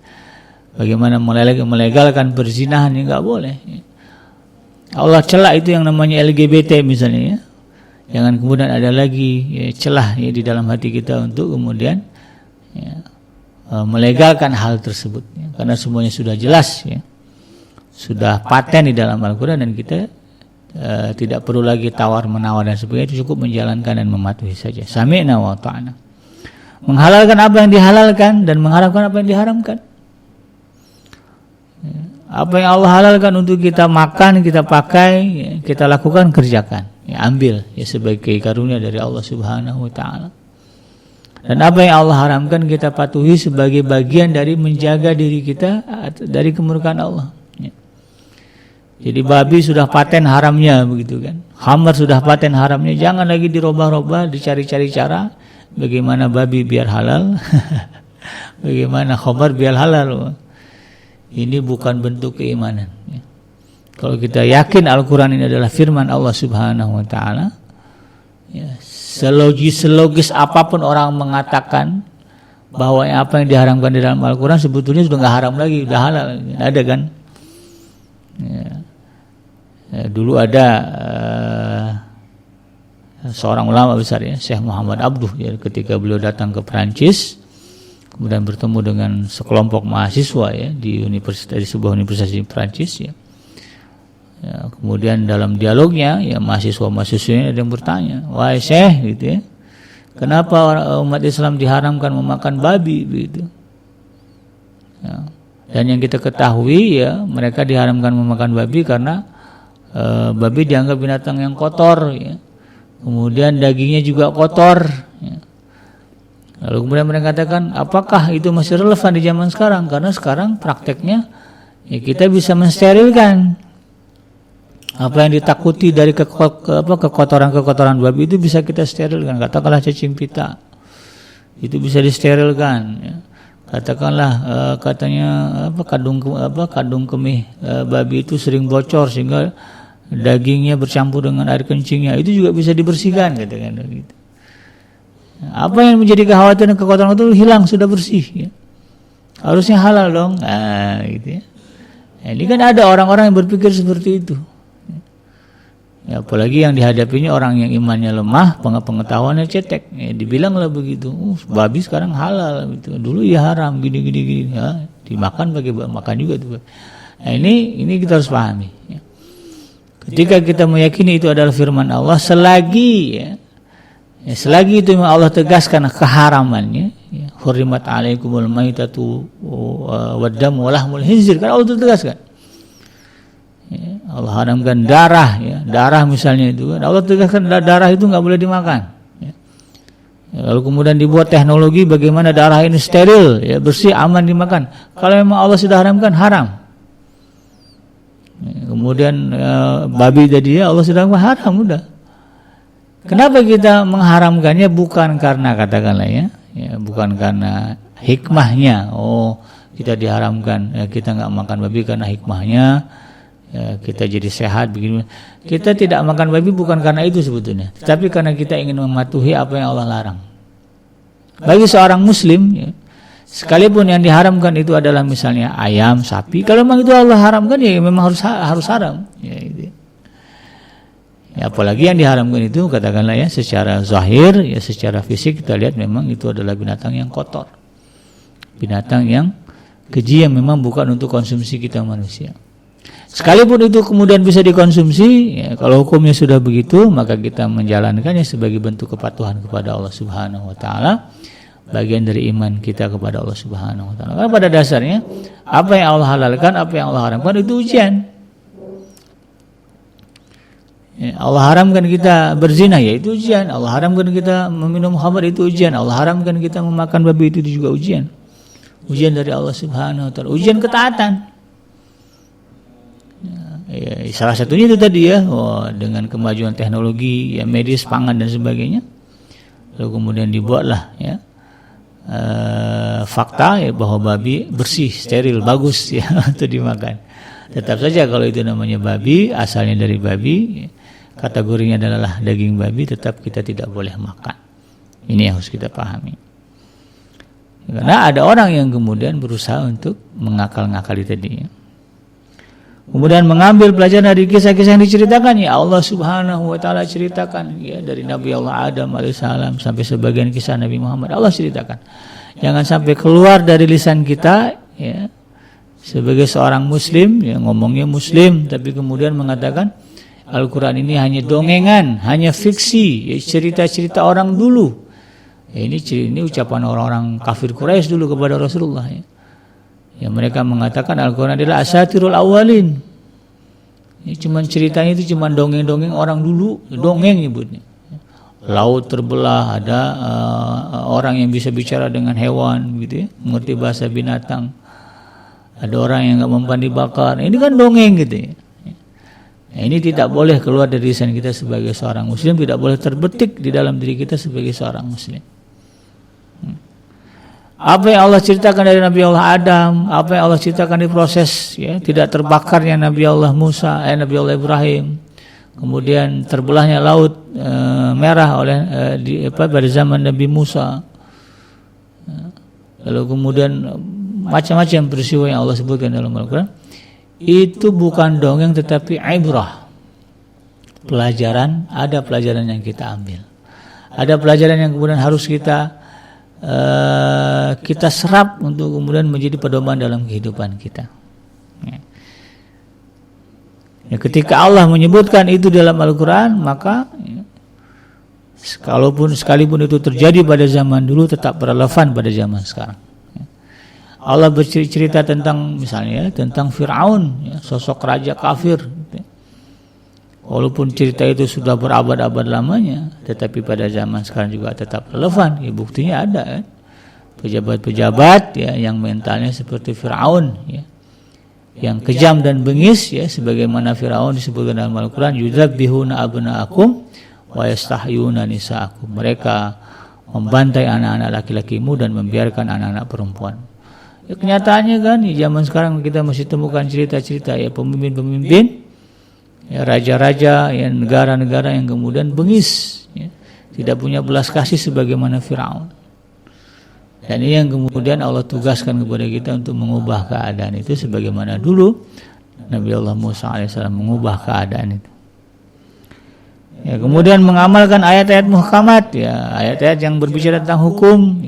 bagaimana melegalkan perzinahan, ya nggak boleh ya. Allah celah itu yang namanya LGBT misalnya ya. Jangan kemudian ada lagi ya, celah ya, di dalam hati kita untuk kemudian ya, melegalkan hal tersebut ya. Karena semuanya sudah jelas ya, sudah paten di dalam Al-Quran, dan kita tidak perlu lagi tawar-menawar dan sebagainya, itu cukup menjalankan dan mematuhi saja. Sami'na wa ta'ana. Menghalalkan apa yang dihalalkan dan mengharamkan apa yang diharamkan. Apa yang Allah halalkan untuk kita makan, kita pakai, kita lakukan, kerjakan. Ya, ambil ya sebagai karunia dari Allah Subhanahu wa taala. Dan apa yang Allah haramkan kita patuhi sebagai bagian dari menjaga diri kita dari kemurkaan Allah. Jadi babi sudah paten haramnya begitu kan. Khamar sudah paten haramnya, jangan lagi dirubah-rubah, dicari-cari cara bagaimana babi biar halal. Bagaimana khamar biar halal. Ini bukan bentuk keimanan. Kalau kita yakin Al-Quran ini adalah firman Allah Subhanahu wa taala, ya, selogis apapun orang mengatakan bahwa apa yang diharamkan di dalam Al-Quran sebetulnya sudah nggak haram lagi, sudah halal. Ada kan? Ya. Dulu ada seorang ulama besar ya, Syekh Muhammad Abduh ya, ketika beliau datang ke Perancis kemudian bertemu dengan sekelompok mahasiswa ya di sebuah universitas di Prancis ya. Ya, kemudian dalam dialognya ya mahasiswa-mahasiswanya ada yang bertanya, wahai Syekh gitu ya, kenapa umat Islam diharamkan memakan babi begitu? Ya. Dan yang kita ketahui ya mereka diharamkan memakan babi karena babi dianggap binatang yang kotor ya. Kemudian dagingnya juga kotor ya. Lalu kemudian mereka katakan, apakah itu masih relevan di zaman sekarang? Karena sekarang prakteknya ya kita bisa mensterilkan apa yang ditakuti dari kekotoran babi itu bisa kita sterilkan. Katakanlah cacing pita itu bisa disterilkan ya. Katakanlah katanya kandung kemih babi itu sering bocor sehingga dagingnya bercampur dengan air kencingnya, itu juga bisa dibersihkan katakan gitu. Apa yang menjadi kekhawatiran kekotoran itu hilang, sudah bersih ya. Harusnya halal dong. Nah, gitu ya. Ini kan ada orang-orang yang berpikir seperti itu. Ya, apalagi yang dihadapinya orang yang imannya lemah, pengetahuannya cetek. Ya, dibilanglah begitu. Babi sekarang halal gitu. Dulu ya haram gini ya. Dimakan pakai makan juga tuh. Nah, ini kita harus pahami ya. Ketika kita meyakini itu adalah firman Allah, selagi itu memang Allah tegaskan keharamannya ya. Hurrimat alaikumul maitatu waddamu walahmul khinzir, kan Allah tegaskan. Ya, Allah haramkan darah ya, darah misalnya itu kan Allah tegaskan darah itu nggak boleh dimakan ya. Lalu kemudian dibuat teknologi bagaimana darah ini steril ya, bersih, aman dimakan. Kalau memang Allah sudah haramkan, haram ya. Kemudian babi tadi ya Allah sudah haram, udah. Kenapa kita mengharamkannya? Bukan karena katakanlah ya bukan karena hikmahnya, kita diharamkan ya, kita nggak makan babi karena hikmahnya ya, kita jadi sehat begini. Kita tidak makan babi bukan karena itu sebetulnya, tapi karena kita ingin mematuhi apa yang Allah larang. Bagi seorang muslim ya, sekalipun yang diharamkan itu adalah misalnya ayam, sapi, kalau memang itu Allah haramkan ya memang harus haram ya, itu. Ya, apalagi yang diharamkan itu katakanlah ya secara zahir ya, secara fisik kita lihat memang itu adalah binatang yang kotor, binatang yang keji, yang memang bukan untuk konsumsi kita manusia. Sekalipun itu kemudian bisa dikonsumsi ya, kalau hukumnya sudah begitu maka kita menjalankannya sebagai bentuk kepatuhan kepada Allah Subhanahu wa taala, bagian dari iman kita kepada Allah Subhanahu wa taala. Karena pada dasarnya apa yang Allah halalkan, apa yang Allah haramkan itu ujian. Ya, Allah haramkan kita berzina, ya itu ujian. Allah haramkan kita meminum khamr, itu ujian. Allah haramkan kita memakan babi, itu juga ujian. Ujian dari Allah Subhanahu wa taala, ujian ketaatan. Ya, salah satunya itu tadi ya, dengan kemajuan teknologi ya, medis, pangan dan sebagainya. Lalu kemudian dibuatlah ya fakta ya bahwa babi bersih, steril, bagus ya untuk dimakan. Tetap saja kalau itu namanya babi, asalnya dari babi, kategorinya adalah daging babi, tetap kita tidak boleh makan. Ini yang harus kita pahami. Karena ada orang yang kemudian berusaha untuk mengakal-ngakali tadi ya. Kemudian mengambil pelajaran dari kisah-kisah yang diceritakan ya, Allah Subhanahu wa taala ceritakan ya, dari Nabi Allah Adam alaihissalam sampai sebagian kisah Nabi Muhammad Allah ceritakan. Jangan sampai keluar dari lisan kita ya, sebagai seorang muslim ya, ngomongnya muslim tapi kemudian mengatakan Al-Quran ini hanya dongengan, hanya fiksi ya, cerita-cerita orang dulu ya, ini ucapan orang-orang kafir Quraisy dulu kepada Rasulullah ya. Ya, mereka mengatakan Al-Quran adalah asatirul awalin. Ini cuma ceritanya itu cuma dongeng-dongeng orang dulu, dongeng nyebutnya. Laut terbelah, ada orang yang bisa bicara dengan hewan gitu ya, mengerti bahasa binatang. Ada orang yang enggak mempan dibakar. Ini kan dongeng gitu ya. Nah, ini tidak boleh keluar dari lisan kita sebagai seorang muslim, tidak boleh terbetik di dalam diri kita sebagai seorang muslim. Apa yang Allah ceritakan dari Nabi Allah Adam, apa yang Allah ceritakan di proses ya, tidak terbakarnya Nabi Allah Musa, Nabi Allah Ibrahim, kemudian terbelahnya laut merah oleh pada zaman Nabi Musa, lalu kemudian macam-macam peristiwa yang Allah sebutkan dalam Al-Quran, itu bukan dongeng tetapi ibrah, pelajaran. Ada pelajaran yang kita ambil, ada pelajaran yang kemudian harus kita kita serap untuk kemudian menjadi pedoman dalam kehidupan kita. Ya, ketika Allah menyebutkan itu dalam Al-Quran, maka sekalipun itu terjadi pada zaman dulu, tetap relevan pada zaman sekarang. Allah bercerita tentang misalnya tentang Fir'aun, sosok raja kafir. Walaupun cerita itu sudah berabad-abad lamanya, tetapi pada zaman sekarang juga tetap relevan. Ya, buktinya ada kan, pejabat-pejabat yang mentalnya seperti Fir'aun, yang kejam dan bengis, sebagaimana Fir'aun disebutkan dalam Al-Quran, yudzabihuna abna'akum wa yastahyuna nisa'akum. Mereka membantai anak-anak laki-lakimu dan membiarkan anak-anak perempuan. Ya, kenyataannya kan zaman sekarang kita masih temukan cerita-cerita pemimpin-pemimpin, raja-raja, negara-negara yang kemudian bengis, tidak punya belas kasih sebagaimana Fir'aun. Dan ini yang kemudian Allah tugaskan kepada kita untuk mengubah keadaan itu sebagaimana dulu Nabi Allah Musa AS mengubah keadaan itu. Ya, kemudian mengamalkan ayat-ayat muhkamat, ayat-ayat yang berbicara tentang hukum,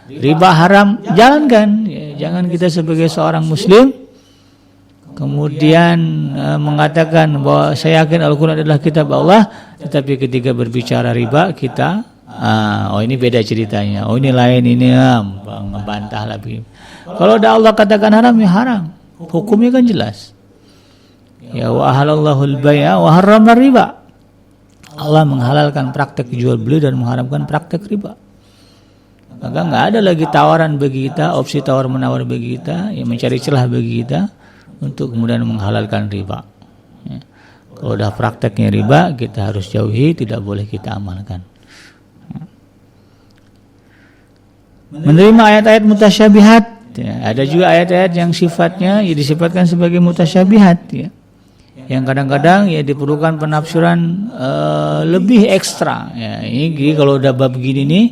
riba haram, jalankan. Jangan kita sebagai seorang muslim kemudian mengatakan bahwa saya yakin Al-Quran adalah kitab Allah, tetapi ketika berbicara riba kita ini beda ceritanya, ini lain, ini ngebantah lagi. Kalau ada Allah katakan haram, ya haram, hukumnya kan jelas. Ya, wa ahalallahu al-bai'a wa harrama riba. Allah menghalalkan praktek jual beli dan mengharamkan praktek riba. Maka nggak ada lagi tawaran bagi kita, opsi tawar menawar bagi kita, mencari celah bagi kita untuk kemudian menghalalkan riba. Kalau udah prakteknya riba, kita harus jauhi, tidak boleh kita amalkan. Menerima ayat-ayat mutasyabihat, ada juga ayat-ayat yang sifatnya disifatkan sebagai mutasyabihat, yang kadang-kadang diperlukan penafsiran lebih ekstra. Ini kalau udah bab begini nih,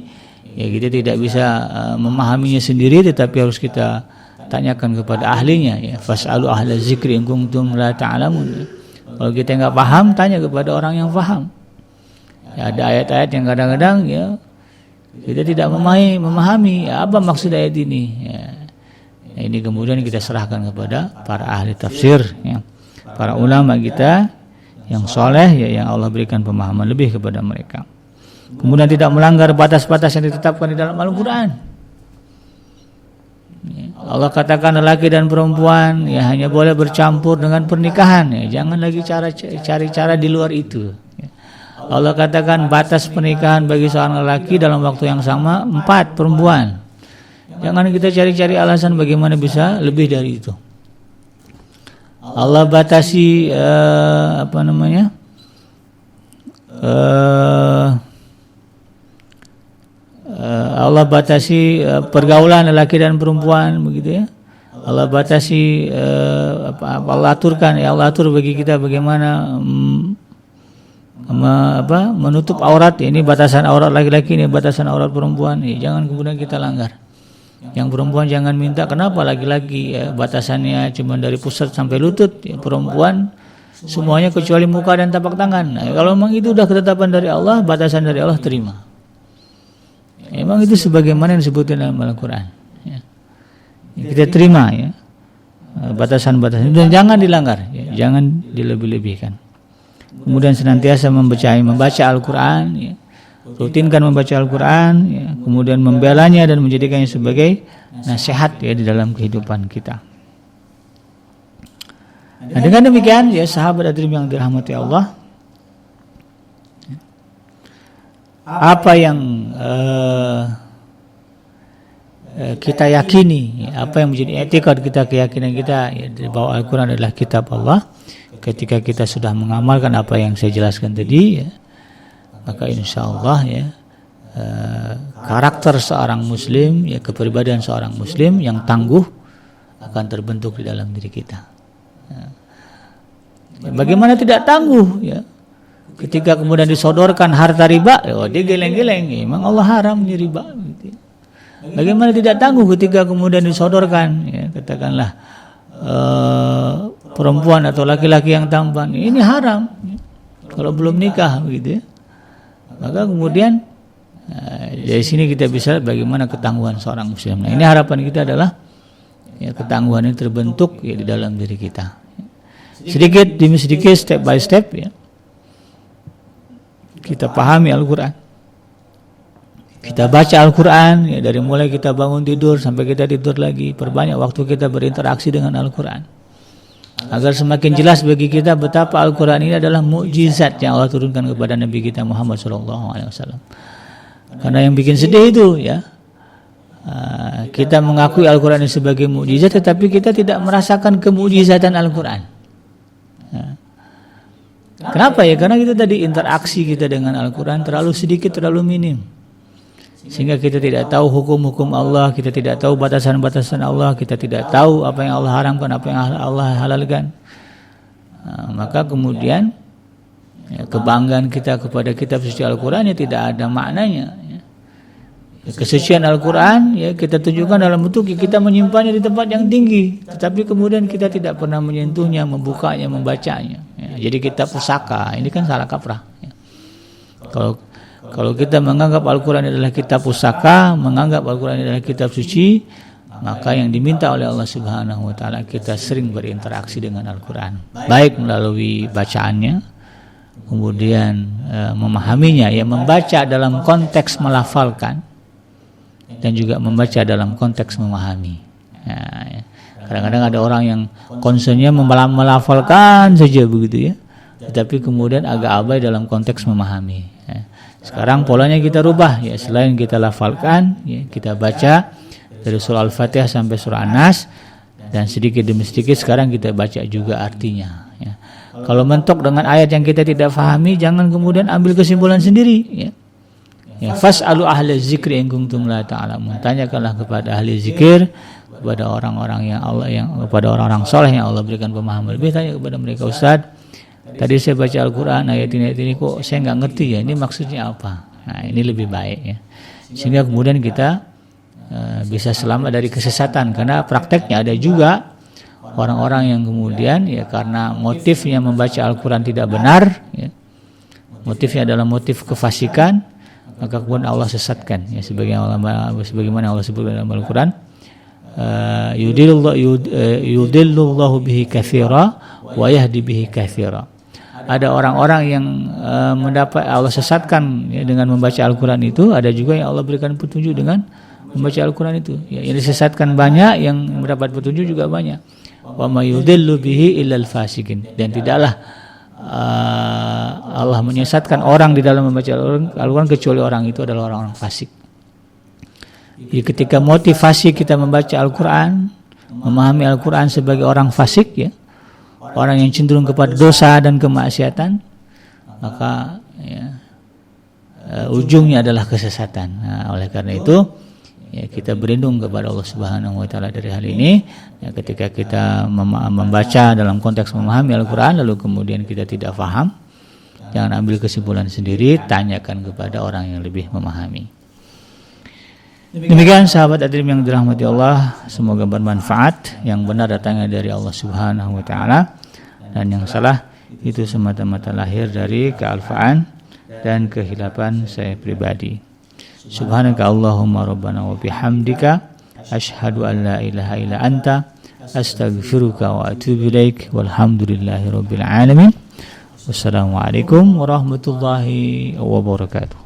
kita tidak bisa memahaminya sendiri, tetapi harus kita tanyakan kepada ahlinya. Fas'alu ahla zikri in kuntum la ta'lamun. Kalau kita nggak paham, tanya kepada orang yang paham. Ada ayat-ayat yang kadang-kadang kita tidak memahami apa maksud ayat ini. Ini kemudian kita serahkan kepada para ahli tafsir, para ulama kita yang soleh, yang Allah berikan pemahaman lebih kepada mereka. Kemudian tidak melanggar batas-batas yang ditetapkan di dalam Al-Quran. Allah katakan lelaki dan perempuan hanya boleh bercampur dengan pernikahan. Jangan lagi cari cara di luar itu. Allah katakan batas pernikahan bagi seorang lelaki dalam waktu yang sama 4 perempuan. Jangan kita cari-cari alasan bagaimana bisa lebih dari itu. Allah batasi Allah batasi pergaulan lelaki dan perempuan, begitu ya. Allah batasi Allah aturkan, Allah atur bagi kita bagaimana menutup aurat. Ini batasan aurat laki-laki, ini batasan aurat perempuan. Jangan kemudian kita langgar. Yang perempuan jangan minta, kenapa laki-laki batasannya cuma dari pusat sampai lutut, perempuan semuanya kecuali muka dan tapak tangan. Kalau memang itu sudah ketetapan dari Allah, batasan dari Allah, terima. Memang itu sebagaimana yang disebutkan dalam Al-Quran. Kita terima batasan-batasan dan jangan dilanggar, jangan dilebih-lebihkan. Kemudian senantiasa membaca Al-Quran, rutinkan membaca Al-Quran, kemudian membelanya dan menjadikannya sebagai nasihat di dalam kehidupan kita. Nah, dengan demikian sahabat hadirin yang dirahmati Allah, apa yang kita yakini, apa yang menjadi etikad kita, keyakinan kita bahwa Al-Quran adalah kitab Allah. Ketika kita sudah mengamalkan apa yang saya jelaskan tadi, maka insya Allah karakter seorang muslim, kepribadian seorang muslim yang tangguh akan terbentuk di dalam diri kita. Bagaimana tidak tangguh ketika kemudian disodorkan harta riba, dia geleng-geleng, memang Allah haram ini riba. Bagaimana tidak tangguh ketika kemudian disodorkan, katakanlah perempuan atau laki-laki yang tampan, ini haram kalau belum nikah, begitu ya. Maka kemudian Dari sini kita bisa bagaimana ketangguhan seorang muslim. Nah, ini harapan kita adalah ketangguhan ini terbentuk di dalam diri kita. Sedikit demi sedikit, step by step kita pahami Al-Quran. Kita baca Al-Quran dari mulai kita bangun tidur sampai kita tidur lagi. Perbanyak waktu kita berinteraksi dengan Al-Quran, agar semakin jelas bagi kita betapa Al-Quran ini adalah mukjizat yang Allah turunkan kepada Nabi kita Muhammad SAW. Karena yang bikin sedih itu kita mengakui Al-Quran ini sebagai mukjizat, tetapi kita tidak merasakan kemukjizatan Al-Quran. Kenapa ya? Karena kita tadi interaksi kita dengan Al-Quran terlalu sedikit, terlalu minim, sehingga kita tidak tahu hukum-hukum Allah, kita tidak tahu batasan-batasan Allah, kita tidak tahu apa yang Allah haramkan, apa yang Allah halalkan. Maka kemudian kebanggaan kita kepada kitab suci Al-Quran tidak ada maknanya. Kesucian Al-Quran kita tunjukkan dalam bentuk kita menyimpannya di tempat yang tinggi, tetapi kemudian kita tidak pernah menyentuhnya, membukanya, membacanya. Jadi kitab pusaka, ini kan salah kaprah. Kalau kita menganggap Al-Quran adalah kitab pusaka, menganggap Al-Quran adalah kitab suci, maka yang diminta oleh Allah Subhanahu wa taala kita sering berinteraksi dengan Al-Quran, baik melalui bacaannya, kemudian memahaminya, membaca dalam konteks melafalkan, dan juga membaca dalam konteks memahami. Kadang-kadang ada orang yang concernnya melafalkan saja begitu tetapi kemudian agak abai dalam konteks memahami. Sekarang polanya kita rubah, selain kita lafalkan, kita baca dari surah Al-Fatihah sampai surah An-Nas, dan sedikit demi sedikit sekarang kita baca juga artinya. Kalau mentok dengan ayat yang kita tidak fahami, jangan kemudian ambil kesimpulan sendiri. Fas'alu ahla zikri in kuntum la ta'lamun. Tanyakanlah kepada ahli zikir, kepada orang-orang kepada orang-orang soleh yang Allah berikan pemahaman lebih. Tanya kepada mereka, Ustaz, tadi saya baca Al-Quran ayat ini kok saya nggak ngerti ini maksudnya apa. Nah, ini lebih baik sehingga kemudian kita bisa selamat dari kesesatan. Karena prakteknya ada juga orang-orang yang kemudian karena motifnya membaca Al-Quran tidak benar, motifnya adalah motif kefasikan, maka kemudian Allah sesatkan. Sebagaimana Allah sebut dalam Al-Quran, yudillullahu bihi katsira wa yahdi bihi katsira. Ada orang-orang yang mendapat Allah sesatkan dengan membaca Al-Quran itu, ada juga yang Allah berikan petunjuk dengan membaca Al-Quran itu. Yang disesatkan banyak, yang mendapat petunjuk juga banyak. Wa may yudillu bihi illal fasikin. Dan tidaklah Allah menyesatkan orang di dalam membaca Al-Quran kecuali orang itu adalah orang-orang fasik. Jadi ketika motivasi kita membaca Al-Quran, memahami Al-Quran sebagai orang fasik, orang yang cenderung kepada dosa dan kemaksiatan, maka ujungnya adalah kesesatan. Oleh karena itu kita berlindung kepada Allah Subhanahu wa taala dari hal ini. Ketika kita membaca dalam konteks memahami Al-Quran lalu kemudian kita tidak paham, jangan ambil kesimpulan sendiri, tanyakan kepada orang yang lebih memahami. Demikian sahabat adrim yang dirahmati Allah, semoga bermanfaat. Yang benar datangnya dari Allah Subhanahu wa taala, dan yang salah itu semata-mata lahir dari kealfaan dan kehilapan saya pribadi. Subhanaka Allahumma rabbana wa bihamdika asyhadu an la ilaha illa anta astaghfiruka wa atubu ilaik walhamdulillahi rabbil alamin. Wassalamualaikum warahmatullahi wabarakatuh.